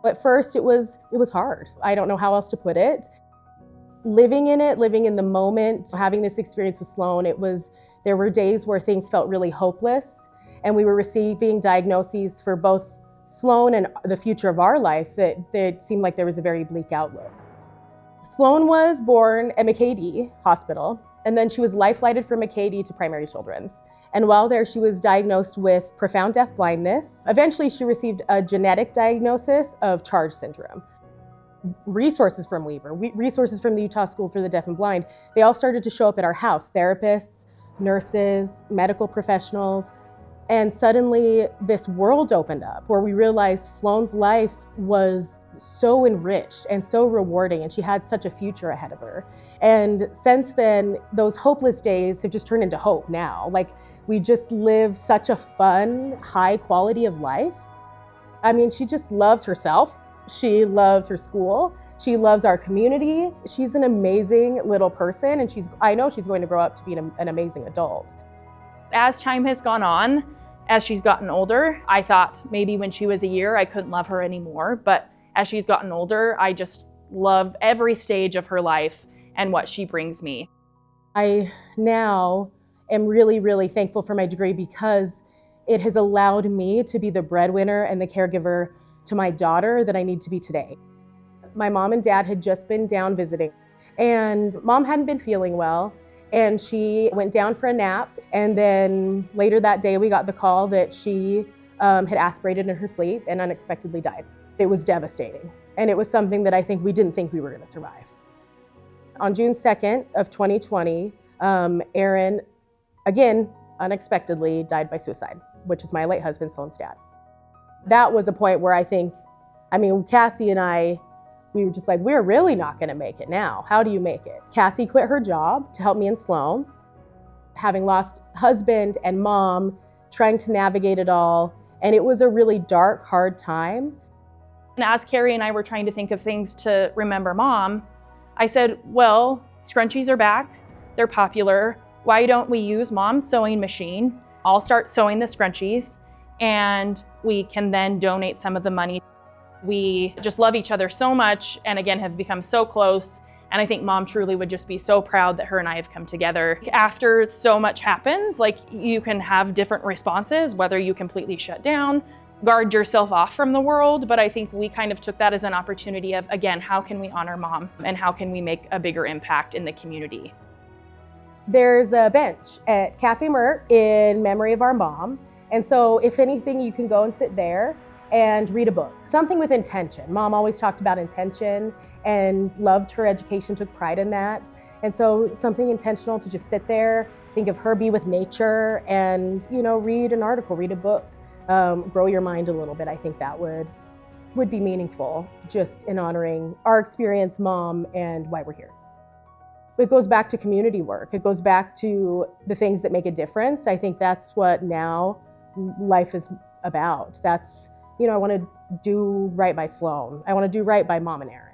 At first it was hard. I don't know how else to put it. Living in it, living in the moment, having this experience with Sloan, there were days where things felt really hopeless, and we were receiving diagnoses for both Sloan and the future of our life that it seemed like there was a very bleak outlook. Sloan was born at McKay Hospital, and then she was life-flighted from McKay to Primary Children's. And while there, she was diagnosed with profound deaf blindness. Eventually, she received a genetic diagnosis of Charge syndrome. Resources from Weaver, resources from the Utah School for the Deaf and Blind, they all started to show up at our house. Therapists, nurses, medical professionals. And suddenly this world opened up where we realized Sloan's life was so enriched and so rewarding, and she had such a future ahead of her. And since then, those hopeless days have just turned into hope now. Like, we just live such a fun, high quality of life. I mean, she just loves herself. She loves her school. She loves our community. She's an amazing little person, and I know she's going to grow up to be an amazing adult. As time has gone on, as she's gotten older, I thought maybe when she was a year, I couldn't love her anymore. But as she's gotten older, I just love every stage of her life and what she brings me. I now am really, really thankful for my degree because it has allowed me to be the breadwinner and the caregiver to my daughter that I need to be today. My mom and dad had just been down visiting, and mom hadn't been feeling well, and she went down for a nap, and then later that day we got the call that she had aspirated in her sleep and unexpectedly died. It was devastating, and it was something that I think we didn't think we were going to survive. On June 2nd of 2020, Aaron, again, unexpectedly died by suicide, which is my late husband, Sloan's dad. That was a point where Kassie and I, we were just like, we're really not going to make it now. How do you make it? Kassie quit her job to help me and Sloan, having lost husband and mom, trying to navigate it all. And it was a really dark, hard time. And as Kari and I were trying to think of things to remember mom, I said, well, scrunchies are back. They're popular. Why don't we use mom's sewing machine? I'll start sewing the scrunchies, and we can then donate some of the money. We just love each other so much, and again, have become so close. And I think mom truly would just be so proud that her and I have come together. After so much happens, you can have different responses, whether you completely shut down, guard yourself off from the world. But I think we kind of took that as an opportunity of, again, how can we honor mom and how can we make a bigger impact in the community? There's a bench at Cafe Mert in memory of our mom. And so if anything, you can go and sit there and read a book, something with intention. Mom always talked about intention and loved her education, took pride in that. And so something intentional to just sit there, think of her, be with nature, and read an article, read a book, grow your mind a little bit. I think that would be meaningful, just in honoring our experience, mom, and why we're here. It goes back to community work. It goes back to the things that make a difference. I think that's what now life is about. I want to do right by Sloan. I want to do right by mom and Aaron.